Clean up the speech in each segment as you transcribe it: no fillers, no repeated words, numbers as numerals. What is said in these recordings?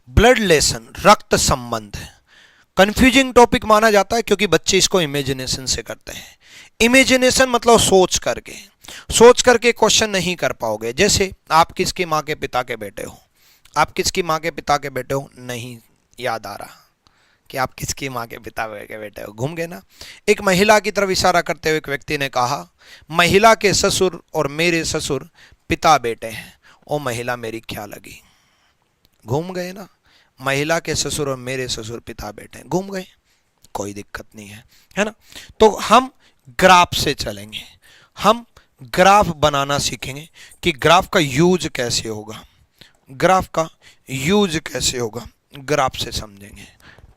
Blood relation, रक्त संबंध, confusing topic माना जाता है क्योंकि बच्चे इसको इमेजिनेशन से करते हैं। इमेजिनेशन मतलब सोच करके क्वेश्चन नहीं कर पाओगे। जैसे आप किसकी माँ के पिता के बेटे हो, आप किसकी माँ के पिता के बेटे हो, नहीं याद आ रहा कि आप किसकी माँ के पिता के बेटे हो, घूम गए ना। एक महिला की तरफ इशारा करते हुए एक व्यक्ति ने कहा, महिला के ससुर और मेरे ससुर पिता बेटे हैं, ओ महिला मेरी क्या लगी, घूम गए ना। महिला के ससुर और मेरे ससुर पिता बेटे हैं, घूम गए, कोई दिक्कत नहीं है ना। तो हम ग्राफ से चलेंगे, हम ग्राफ बनाना सीखेंगे कि ग्राफ का यूज कैसे होगा, ग्राफ का यूज कैसे होगा, ग्राफ से समझेंगे।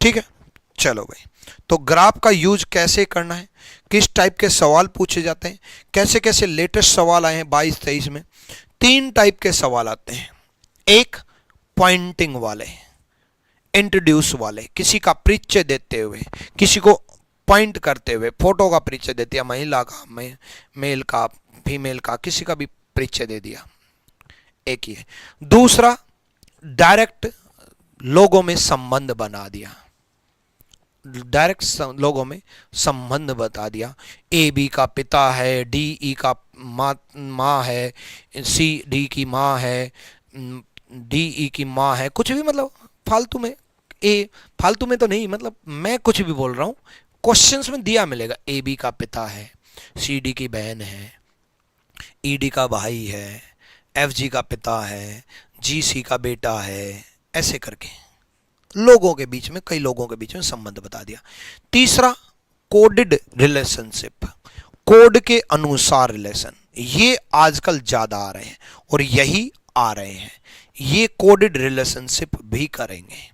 ठीक है, चलो भाई। तो ग्राफ का यूज कैसे करना है, किस टाइप के सवाल पूछे जाते हैं, कैसे कैसे लेटेस्ट सवाल आए हैं 22-23 में। 3 टाइप के सवाल आते हैं। एक पॉइंटिंग वाले, इंट्रोड्यूस वाले, किसी का परिचय देते हुए, किसी को पॉइंट करते हुए, फोटो का परिचय दे दिया, महिला का, मेल का, फीमेल का, किसी का भी परिचय दे दिया, एक ही है। दूसरा डायरेक्ट लोगों में संबंध बना दिया, डायरेक्ट लोगों में संबंध बता दिया, ए बी का पिता है, डी ई का माँ है, सी डी की माँ है, डी ई की माँ है, कुछ भी, मतलब फालतू में, फालतू में तो नहीं, मतलब मैं कुछ भी बोल रहा हूँ, क्वेश्चंस में दिया मिलेगा। ए बी का पिता है, सी डी की बहन है, ई डी का भाई है, एफ जी का पिता है, जी सी का बेटा है, ऐसे करके लोगों के बीच में, कई लोगों के बीच में संबंध बता दिया। तीसरा कोडेड रिलेशनशिप, कोड के अनुसार रिलेशन, ये आजकल ज्यादा आ रहे हैं और यही आ रहे हैं, ये कोडेड रिलेशनशिप भी करेंगे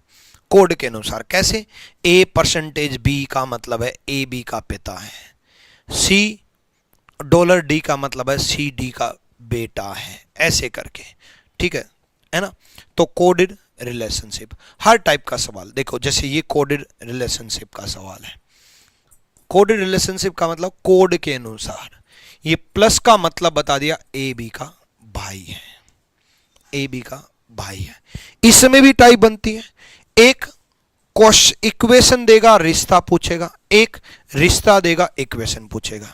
कोड के अनुसार। कैसे, ए परसेंटेज बी का मतलब है ए बी का पिता है, सी डॉलर डी का मतलब है सी डी का बेटा है, ऐसे करके। ठीक है ना। तो कोडेड रिलेशनशिप, हर टाइप का सवाल देखो, जैसे ये कोडेड रिलेशनशिप का सवाल है। कोडेड रिलेशनशिप का मतलब कोड के अनुसार, ये प्लस का मतलब बता दिया ए बी का भाई है, ए बी का भाई है। इसमें भी टाइप बनती है, एक क्वेश्चन इक्वेशन देगा, रिश्ता पूछेगा, एक रिश्ता देगा, इक्वेशन पूछेगा,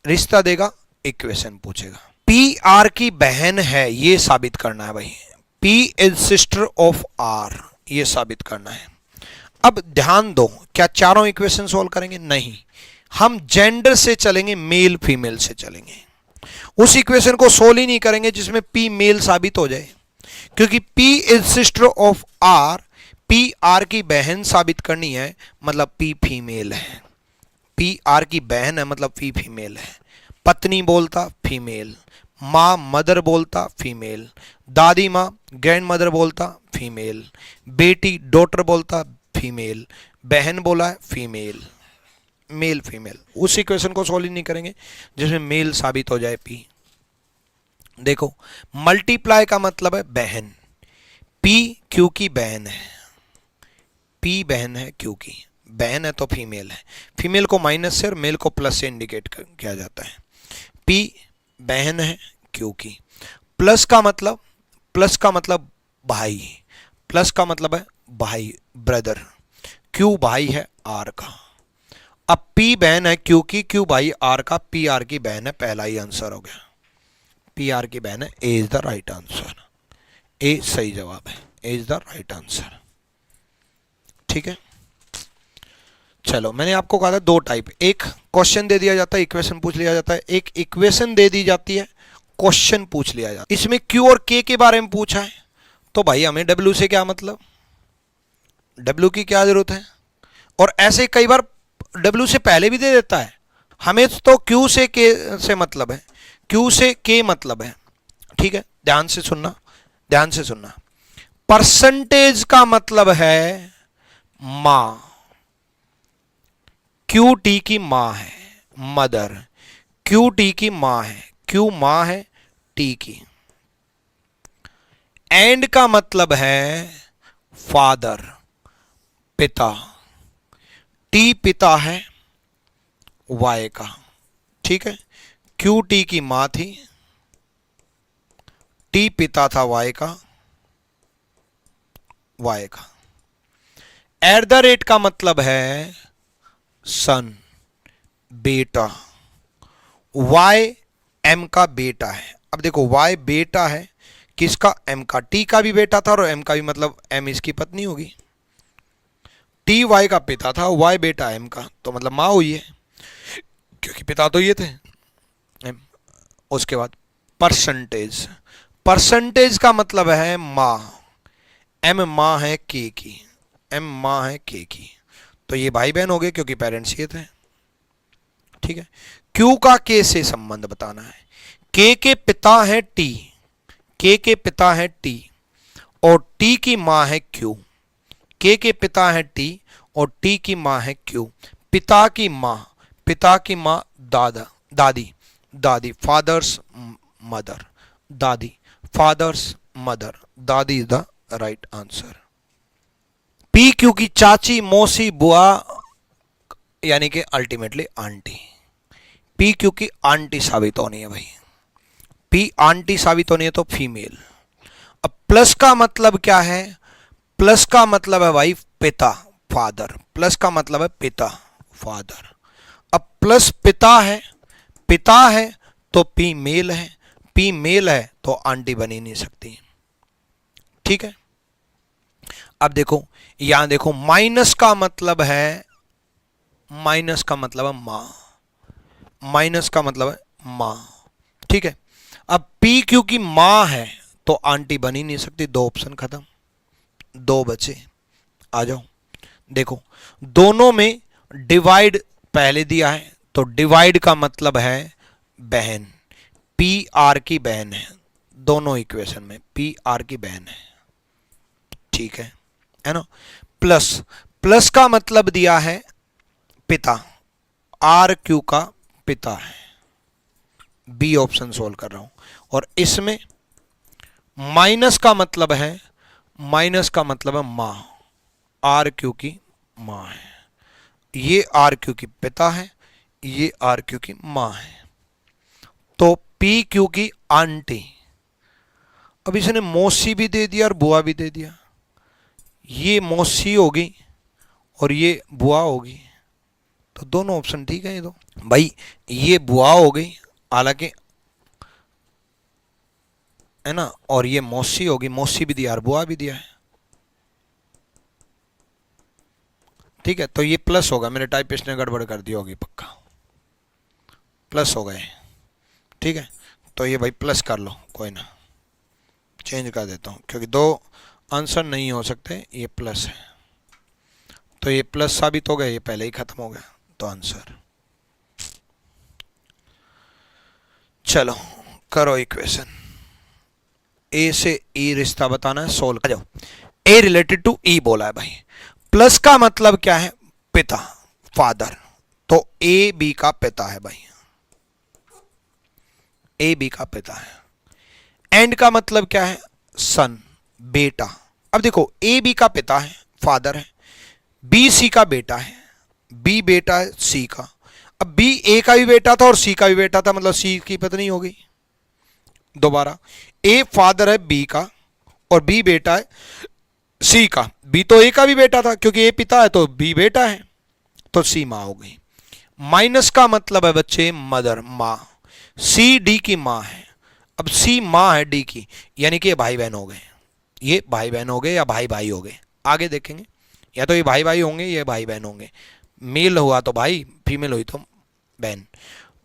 रिश्ता देगा, इक्वेशन पूछेगा। पी आर की बहन है, ये साबित करना है भाई, P is sister of R, ये साबित करना है। अब ध्यान दो, क्या चारों इक्वेशन सोल्व करेंगे? नहीं, हम जेंडर से चलेंगे, मेल फीमेल से चलेंगे। उस इक्वेशन को सोल्व ही नहीं करेंगे जिसमें P मेल साबित हो जाए, क्योंकि P is sister of R, P R की बहन साबित करनी है, मतलब P फीमेल है, P R की बहन है मतलब P फीमेल है। पत्नी बोलता फीमेल, माँ मदर बोलता फीमेल, दादी माँ ग्रैंड मदर बोलता फीमेल, बेटी डॉटर बोलता फीमेल, बहन बोला है फीमेल, मेल फीमेल। उस इक्वेशन को सॉल्व नहीं करेंगे जिसमें मेल साबित हो जाए पी। देखो, मल्टीप्लाई का मतलब है बहन, पी क्यू की बहन है, पी बहन है क्यू की, बहन है तो फीमेल है, फीमेल को माइनस से और मेल को प्लस से इंडिकेट किया जाता है। पी बहन है क्यू की। प्लस का मतलब भाई, प्लस का मतलब है भाई, ब्रदर, क्यू भाई है आर का। अब पी बहन है क्यू की, क्यू भाई आर का, पी आर की बहन है, पहला ही आंसर हो गया, पी आर की बहन है, ए इज द राइट आंसर, ए सही जवाब है, ए इज द राइट आंसर। ठीक है, चलो मैंने आपको कहा था दो टाइप, एक क्वेश्चन दे दिया जाता है, इक्वेशन पूछ लिया जाता है, एक इक्वेशन दे दी जाती है, क्वेश्चन पूछ लिया जाता है। इसमें क्यू और के बारे में पूछा है, तो भाई हमें डब्ल्यू से क्या मतलब, डब्ल्यू की क्या जरूरत है, और ऐसे कई बार डब्ल्यू से पहले भी दे देता है, हमें तो क्यू से के से मतलब है, क्यू से के मतलब है। ठीक है, ध्यान से सुनना, ध्यान से सुनना। परसेंटेज का मतलब है मां, क्यू टी की मां है, मदर, क्यू टी की मां है, क्यू मां है टी की। एंड का मतलब है फादर, पिता, टी पिता है वाई का। ठीक है, क्यू टी की मां थी, टी पिता था वाई का, वाई का। एट द रेट का मतलब है सन, बेटा। वाई एम का बेटा है। अब देखो वाई बेटा है किसका? एम का। टी का भी बेटा था और एम का भी, मतलब एम इसकी पत्नी होगी। टी वाई का पिता था, वाई बेटा एम का, तो मतलब माँ हुई है, क्योंकि पिता तो ये थे एम। उसके बाद परसेंटेज। परसेंटेज का मतलब है माँ। एम माँ है के की, एम माँ है के की, तो ये भाई बहन हो गए क्योंकि पेरेंट्स ये थे। ठीक है। क्यू का के से संबंध बताना है। के पिता है टी, के पिता है टी और टी की माँ है क्यू। के पिता है टी और टी की माँ है क्यू। पिता की माँ, पिता की माँ दादा, दादी, दादी फादर्स मदर, दादी फादर्स मदर, दादी is the right answer. P Q की चाची, मौसी, बुआ, यानी कि अल्टीमेटली आंटी। पी क्यू की आंटी साबित होनी है भाई। पी आंटी साबित होनी है तो फीमेल। अब प्लस का मतलब क्या है? प्लस का मतलब है भाई पिता, फादर। प्लस का मतलब है पिता, फादर। अब प्लस पिता है, पिता है तो पी मेल है, पी मेल है तो आंटी बन ही नहीं सकती। ठीक है। अब देखो यहां देखो, माइनस का मतलब है, माइनस का मतलब है मां, माइनस का मतलब है मां। ठीक है। अब पी क्यू की मां है तो आंटी बन ही नहीं सकती। दो ऑप्शन खत्म, दो बचे। आ जाओ देखो, दोनों में डिवाइड पहले दिया है तो डिवाइड का मतलब है बहन। पी आर की बहन है, दोनों इक्वेशन में पी आर की बहन है। ठीक है ना। प्लस, प्लस का मतलब दिया है पिता, आर क्यू का पिता है। बी ऑप्शन सोल्व कर रहा हूं। और इसमें माइनस का मतलब है, माइनस का मतलब है मां, आर क्यू की मां है। ये आर क्यू की पिता है, ये आर क्यू की मां है, तो पी क्यू की आंटी। अब इसने मौसी भी दे दिया और बुआ भी दे दिया। ये मौसी होगी और ये बुआ होगी, तो दोनों ऑप्शन ठीक है ये तो भाई। ये बुआ हो गई हालांकि, है ना, और ये मौसी होगी, मौसी भी दिया और बुआ भी दिया है। ठीक है, तो ये प्लस होगा, मेरे टाइपिस्ट ने गड़बड़ कर दी होगी पक्का, प्लस हो गए। ठीक है, तो ये भाई प्लस कर लो, कोई ना, चेंज कर देता हूँ क्योंकि दो आंसर नहीं हो सकते, ये प्लस है तो ये प्लस साबित हो गया, ये पहले ही खत्म हो गया तो आंसर। चलो करो इक्वेशन। ए से ई रिश्ता बताना है, सोल्व। आ जाओ। ए रिलेटेड टू ई बोला है भाई। प्लस का मतलब क्या है? पिता, फादर, तो ए बी का पिता है भाई, ए बी का पिता है। एंड का मतलब क्या है? सन, बेटा। अब देखो ए बी का पिता है, फादर है, बी सी का बेटा है, बी बेटा है सी का। अब बी ए का भी बेटा था और सी का भी बेटा था, मतलब सी की पत्नी हो गई। दोबारा, ए फादर है बी का और बी बेटा है सी का। बी तो ए का भी बेटा था, क्योंकि ए पिता है तो बी बेटा है, तो सी मां हो गई। माइनस का मतलब है बच्चे मदर, मां। सी डी की मां है, अब सी मां है डी की, यानी कि ये भाई बहन हो गए, ये भाई बहन हो गए या भाई भाई हो गए, आगे देखेंगे। या तो ये भाई भाई होंगे या भाई बहन होंगे, मेल हुआ तो भाई, फीमेल हुई तो बहन।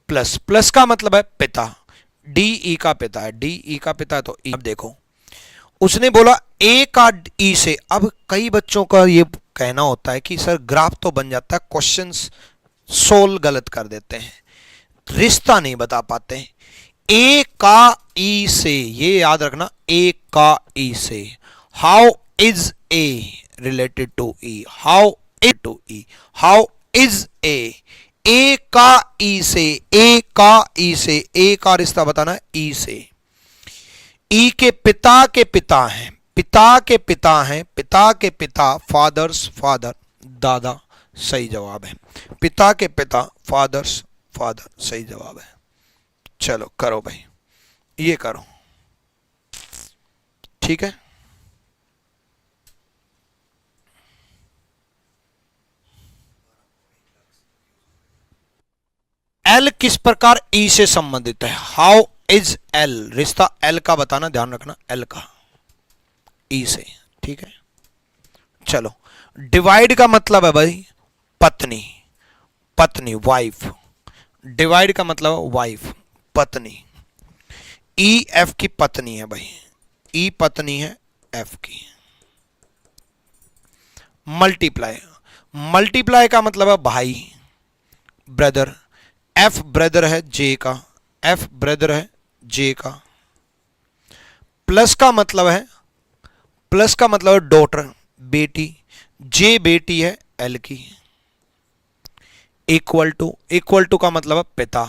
प्लस, प्लस का मतलब है पिता, डी ई का पिता है, डी ई का पिता है तो ई। अब देखो उसने बोला ए का ई से। अब कई बच्चों का ये कहना होता है कि सर ग्राफ तो बन जाता है, क्वेश्चंस सोल्व गलत कर देते हैं, रिश्ता नहीं बता पाते हैं। ए का ई से, ये याद रखना, ए का ई से। How is A related to E, how is to E, how is A का ई से, ए का ई से, ए का रिश्ता बताना है ई से। ई के पिता हैं, पिता के पिता हैं, पिता के पिता, फादर्स फादर, दादा सही जवाब है। पिता के पिता, फादर्स फादर सही जवाब है। चलो करो भाई, ये करो। ठीक है, एल किस प्रकार ई से संबंधित है? हाउ इज एल, रिश्ता एल का बताना, ध्यान रखना, एल का ई से, ठीक है। चलो, डिवाइड का मतलब है भाई पत्नी, पत्नी वाइफ, डिवाइड का मतलब वाइफ पत्नी। ई एफ की पत्नी है भाई, ई पत्नी है एफ की। मल्टीप्लाई, मल्टीप्लाई का मतलब है भाई, ब्रदर, एफ ब्रदर है जे का, एफ ब्रदर है जे का। प्लस का मतलब है, प्लस का मतलब है डॉटर, बेटी, जे बेटी है एल की। इक्वल टू, इक्वल टू का मतलब है पिता,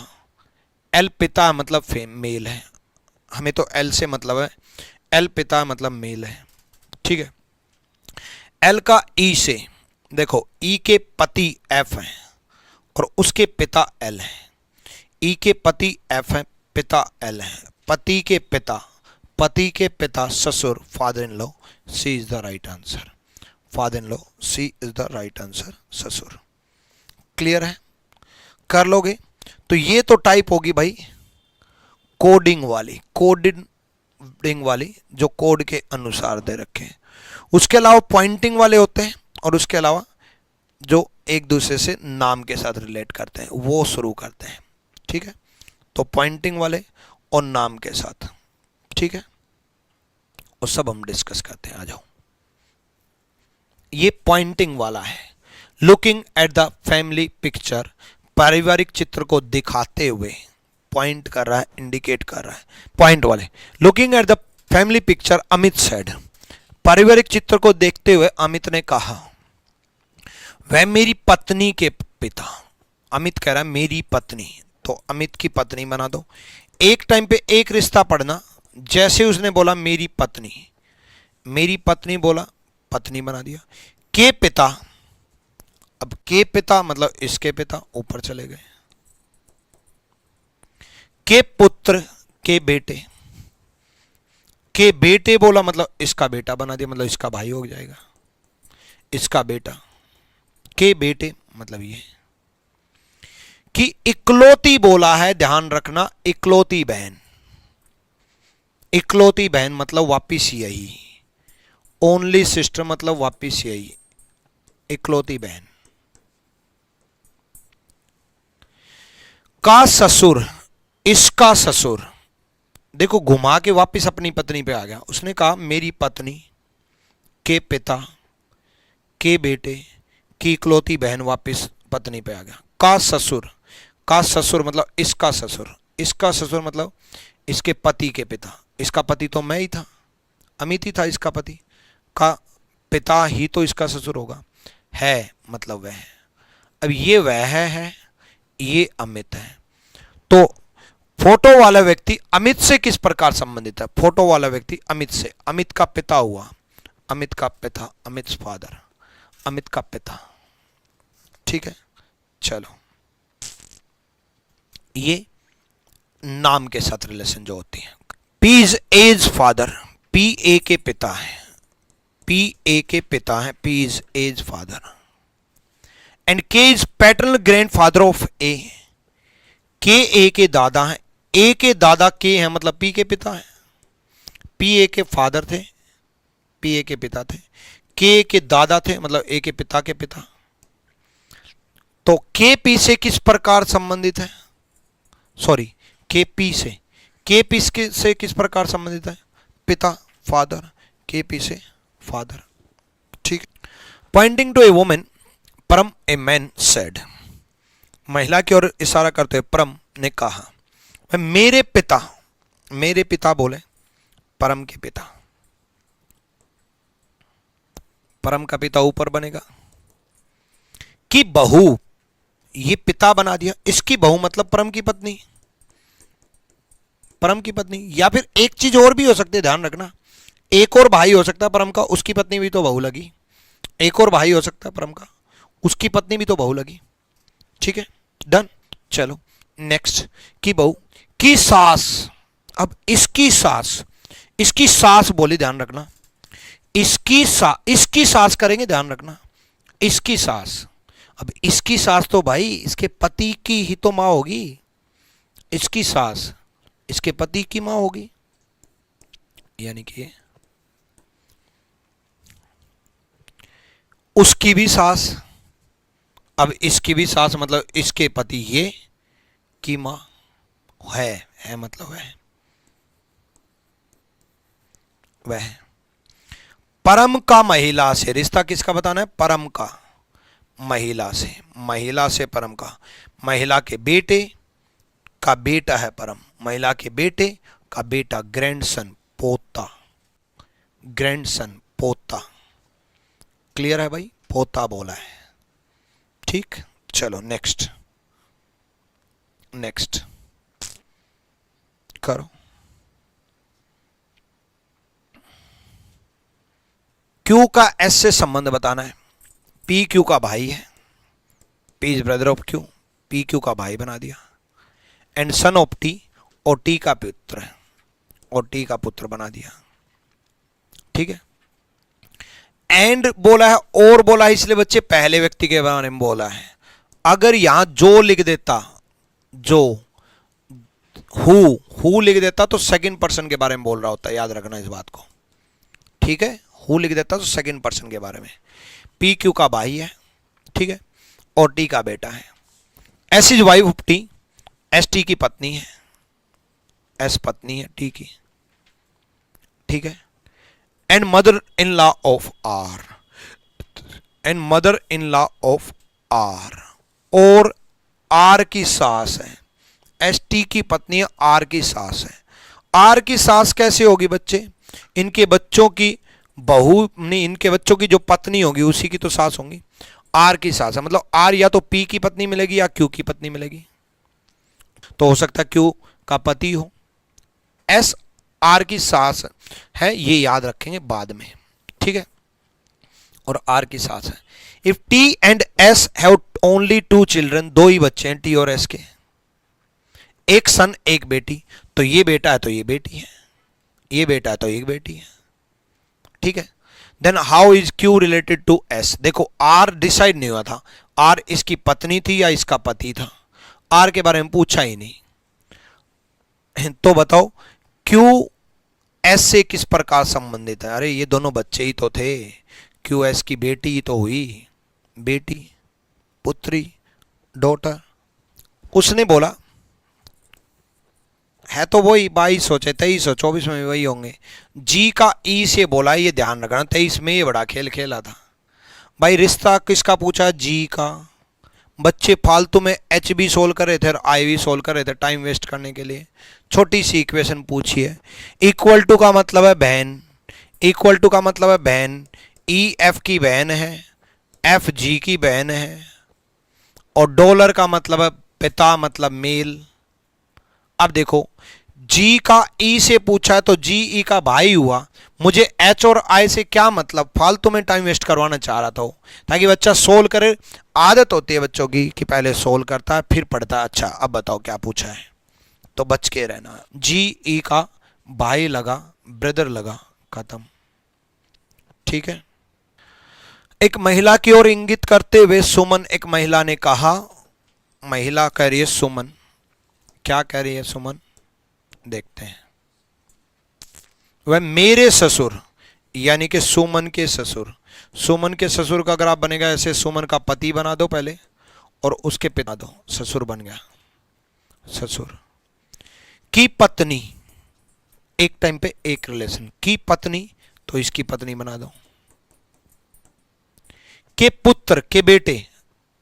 एल पिता मतलब मेल है, हमें तो एल से मतलब है, एल पिता मतलब मेल है, ठीक है। एल का ई से, देखो ई के पति एफ है और उसके पिता एल है, ई के पति एफ है, पिता एल है, पति के पिता, पति के पिता ससुर, father in law, C is the right answer, father in law, C is the right answer, ससुर। क्लियर है, कर लोगे? तो ये तो टाइप होगी भाई कोडिंग वाली, कोडिंग वाली जो कोड के अनुसार दे रखे हैं। उसके अलावा पॉइंटिंग वाले होते हैं और उसके अलावा जो एक दूसरे से नाम के साथ रिलेट करते हैं वो शुरू करते हैं, ठीक है। तो पॉइंटिंग वाले और नाम के साथ, ठीक है, वो सब हम डिस्कस करते हैं। आ जाओ, ये पॉइंटिंग वाला है। Looking at the family picture, पारिवारिक चित्र को दिखाते हुए पॉइंट कर रहा है, इंडिकेट कर रहा है, पॉइंट वाले। Looking at the family picture Amit said, पारिवारिक चित्र को देखते हुए अमित ने कहा, वह मेरी पत्नी के पिता, अमित कह रहा है मेरी पत्नी, तो अमित की पत्नी बना दो। एक टाइम पे एक रिश्ता पढ़ना, जैसे उसने बोला मेरी पत्नी, मेरी पत्नी बोला, पत्नी बना दिया। के पिता, अब के पिता मतलब इसके पिता, ऊपर चले गए। के पुत्र, के बेटे, के बेटे बोला मतलब इसका बेटा बना दिया, मतलब इसका भाई हो जाएगा, इसका बेटा। के बेटे मतलब ये। कि इकलौती बोला है, ध्यान रखना, इकलौती बहन, इकलौती बहन मतलब वापिस यही, ओनली सिस्टर मतलब वापिस यही, इकलौती बहन। का ससुर, इसका ससुर, देखो घुमा के वापिस अपनी पत्नी पे आ गया। उसने कहा मेरी पत्नी के पिता के बेटे की इकलौती बहन, वापिस पत्नी पे आ गया। का ससुर, का ससुर मतलब इसका ससुर, इसका ससुर मतलब इसके पति के पिता, इसका पति तो मैं ही था, अमित ही था इसका पति, का पिता ही तो इसका ससुर होगा। है मतलब वह, अब ये वह है, ये अमित है। तो फोटो वाला व्यक्ति अमित से किस प्रकार संबंधित है? फोटो वाला व्यक्ति अमित से, अमित का पिता हुआ, अमित का पिता, अमित फादर, अमित का पिता, ठीक है। चलो, ये नाम के साथ रिलेशन जो होती है। P is as father, P A के पिता है, पी ए के पिता है, P is as father. And K is paternal grandfather of A, K A के दादा हैं, ए के दादा के हैं मतलब पी के पिता हैं, पी ए के फादर थे, पी ए के पिता थे, के के दादा थे मतलब ए के पिता के पिता। तो के पी से किस प्रकार संबंधित है? सॉरी, के पी से, के पी से किस प्रकार संबंधित है? पिता, फादर, के पी से फादर, ठीक। पॉइंटिंग टू ए वुमेन, परम ए मैन सेड, महिला की ओर इशारा करते हुए परम ने कहा, मेरे पिता, मेरे पिता बोले, परम के पिता, परम का पिता ऊपर बनेगा। कि बहू, ये पिता बना दिया, इसकी बहू मतलब परम की पत्नी, परम की पत्नी। या फिर एक चीज और भी हो सकती है, ध्यान रखना, एक और भाई हो सकता है परम का, उसकी पत्नी भी तो बहू लगी। एक और भाई हो सकता है परम का, उसकी पत्नी भी तो बहू लगी, ठीक है, डन। चलो नेक्स्ट, की बहू, की सास, अब इसकी सास, इसकी सास बोली, ध्यान रखना, इसकी सास करेंगे, ध्यान रखना, इसकी सास। अब इसकी सास तो भाई इसके पति की ही तो माँ होगी, इसकी सास इसके पति की माँ होगी, यानी कि उसकी भी सास, अब इसकी भी सास मतलब इसके पति ये की माँ है मतलब है वह। परम का महिला से, रिश्ता किसका बताना है, परम का महिला से, महिला से परम का, महिला के बेटे का बेटा है परम, महिला के बेटे का बेटा, ग्रैंडसन पोता, ग्रैंडसन पोता, क्लियर है भाई, पोता बोला है, ठीक। चलो नेक्स्ट, नेक्स्ट करो। क्यू का एस से संबंध बताना है, पी क्यू का भाई है, P is brother of Q, P Q का भाई बना दिया, एंड सन ऑफ टी, और टी का पुत्र है, और टी का पुत्र बना दिया, ठीक है। एंड बोला है और बोला है, इसलिए बच्चे पहले व्यक्ति के बारे में बोला है। अगर यहां जो लिख देता, जो हु लिख देता तो सेकंड पर्सन के बारे में बोल रहा होता है, याद रखना इस बात को, ठीक है। हु लिख देता तो सेकंड पर्सन के बारे में। पी क्यू का भाई है, ठीक है, और टी का बेटा है। S is wife of T, S T की पत्नी है, एस पत्नी है टी की, ठीक है। And mother in law of R, and mother in law of R, और आर की सास है, एस टी की पत्नी है, आर की सास है। आर की सास कैसे होगी बच्चे, इनके बच्चों की बहू नहीं, इनके बच्चों की जो पत्नी होगी उसी की तो सास होंगी। आर की सास है, मतलब आर या तो पी की पत्नी मिलेगी या क्यू की पत्नी मिलेगी, तो हो सकता है क्यू का पति हो। एस आर की सास है, ये याद रखेंगे बाद में, ठीक है, और आर की सास है। If T and S have only 2 children, 2 ही बच्चे हैं टी और एस के, एक सन एक बेटी, तो ये बेटा है तो ये बेटी है, ये बेटा है तो एक बेटी है, ठीक है। Then how is Q related to S, देखो आर डिसाइड नहीं हुआ था, आर इसकी पत्नी थी या इसका पति था, आर के बारे में पूछा ही नहीं, तो बताओ क्यू एस से किस प्रकार संबंधित है। अरे ये दोनों बच्चे ही तो थे, क्यू एस की बेटी ही तो हुई, बेटी, पुत्री, डॉटर, उसने बोला है तो वही 22 हो चाहे 23 हो, 24 में भी वही होंगे। जी का ई से बोला, ये ध्यान रखना, 23 में ये बड़ा खेल खेला था भाई। रिश्ता किसका पूछा, जी का। बच्चे फालतू में एच भी सोल्व कर रहे थे और आई भी सोल्व कर रहे थे टाइम वेस्ट करने के लिए। छोटी सी इक्वेशन पूछी है। इक्वल टू का मतलब है बहन, इक्वल टू का मतलब है बहन, ई एफ की बहन है, एफ जी की बहन है, और डॉलर का मतलब है पिता, मतलब मेल। अब देखो जी का ई से पूछा है तो जी ई का भाई हुआ, मुझे एच और आई से क्या मतलब, फालतू में टाइम वेस्ट करवाना चाह रहा था वो, ताकि बच्चा सोल्व करे। आदत होती है बच्चों की कि पहले सोल्व करता है फिर पढ़ता है। अच्छा अब बताओ क्या पूछा है, तो बच के रहना। जी ई का भाई लगा, ब्रदर लगा, खत्म, ठीक है। एक महिला की ओर इंगित करते हुए सुमन, एक महिला ने कहा, महिला कह रही है सुमन, क्या कह रही है सुमन, देखते हैं। वह मेरे ससुर, यानी कि सुमन के ससुर, सुमन के ससुर का अगर आप बनेगा ऐसे, सुमन का पति बना दो पहले और उसके पिता दो, ससुर बन गया, ससुर की पत्नी, एक टाइम पे एक रिलेशन, की पत्नी तो इसकी पत्नी बना दो, के पुत्र, के बेटे,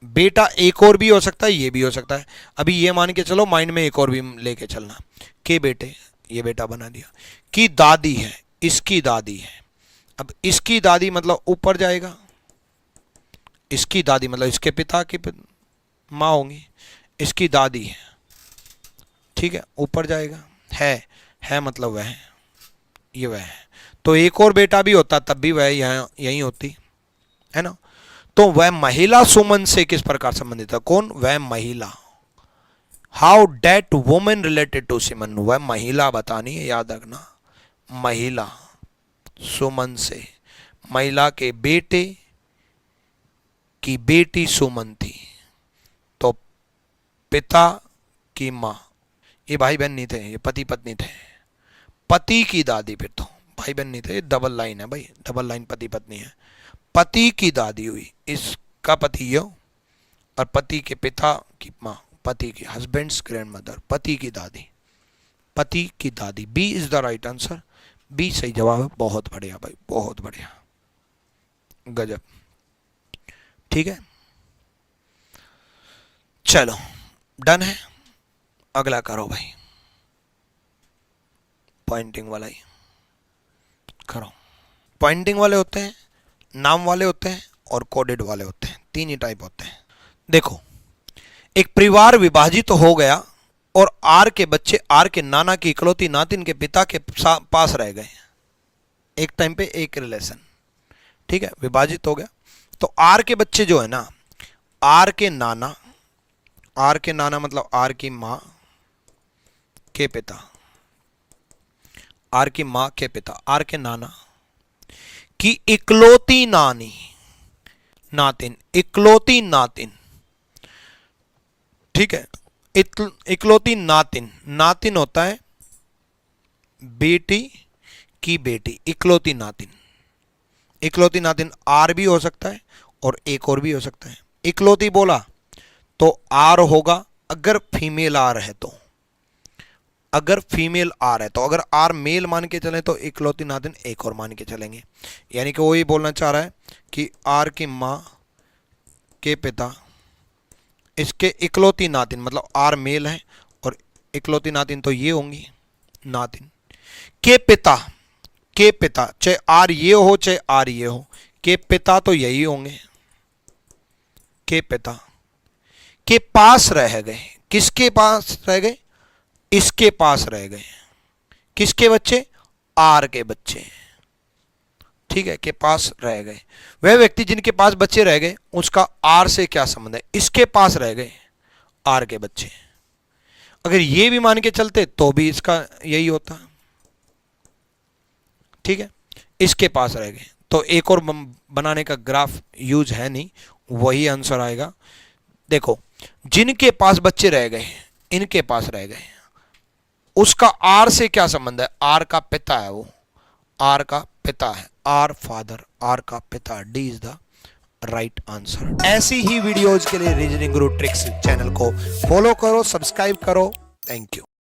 बेटा एक और भी हो सकता है, ये भी हो सकता है, अभी ये मान के चलो, माइंड में एक और भी लेके चलना, के बेटे, ये बेटा बना दिया। की दादी है, इसकी दादी है, अब इसकी दादी मतलब ऊपर जाएगा, इसकी दादी मतलब इसके पिता की माँ होंगी, इसकी दादी है, ठीक है, ऊपर जाएगा, है मतलब वह है, ये वह है, तो एक और बेटा भी होता तब भी वह यहाँ यहीं होती है ना। तो वह महिला सुमन से किस प्रकार संबंधित है, कौन, वह महिला। How that women related to Suman, वह महिला बतानी है, याद रखना, महिला सुमन से, महिला के बेटे की बेटी सुमन थी, तो पिता की माँ, ये भाई बहन नहीं थे, ये पति पत्नी थे। पति की दादी, फिर तो भाई बहन नहीं थे, डबल लाइन है भाई, डबल लाइन पति पत्नी है। पति की दादी हुई, इसका पति यो, और पति के पिता की माँ, पति की हस्बैंड्स ग्रैंड मदर, पति की दादी, पति की दादी। B is the right answer, B सही जवाब है। बहुत बढ़िया भाई, बहुत बढ़िया, गजब। ठीक है, चलो डन है। अगला करो भाई, पॉइंटिंग वाला ही करो। पॉइंटिंग वाले होते हैं, नाम वाले होते हैं और कोडेड वाले होते हैं, तीन ही टाइप होते हैं। देखो, एक परिवार विभाजित तो हो गया और आर के बच्चे आर के नाना की इकलौती नातिन के पिता के पास रह गए, एक टाइम पे एक रिलेशन। ठीक है, विभाजित हो गया। तो आर के बच्चे जो है ना, आर के नाना मतलब आर की माँ के पिता, आर की माँ के पिता, आर के नाना की इकलौती नानी, नातिन, इकलौती नातिन। ठीक है, इकलौती नातिन, नातिन होता है बेटी की बेटी, इकलौती नातिन। इकलौती नातिन आर भी हो सकता है और एक और भी हो सकता है। इकलौती बोला तो आर होगा अगर फीमेल आर है तो, अगर फीमेल आर है तो, अगर आर मेल मान के चले तो इकलौती नातिन एक और मान के चलेंगे। यानी कि वो ये बोलना चाह रहा है कि आर की माँ के पिता, इसके इकलौती नातिन मतलब आर मेल है और इकलौती नातिन तो ये होंगी नातिन के पिता, के पिता, चाहे आर ये हो चाहे आर ये हो, के पिता तो यही होंगे, के पिता के पास रह गए। किसके पास रह गए? इसके पास रह गए। किसके बच्चे? आर के बच्चे। ठीक है, के पास रह गए। वह व्यक्ति जिनके पास बच्चे रह गए उसका आर से क्या संबंध है? इसके पास रह गए आर के बच्चे। अगर ये भी मान के चलते तो भी इसका यही होता। ठीक है, इसके पास रह गए तो एक और बनाने का ग्राफ यूज है नहीं, वही आंसर आएगा। देखो, जिनके पास बच्चे रह गए, इनके पास रह गए, उसका आर से क्या संबंध है? आर का पिता है वो, आर का पिता है, आर फादर, आर का पिता। D is the right answer. ऐसी ही वीडियोज के लिए रीजनिंग गुरु ट्रिक्स चैनल को फॉलो करो, सब्सक्राइब करो। Thank you.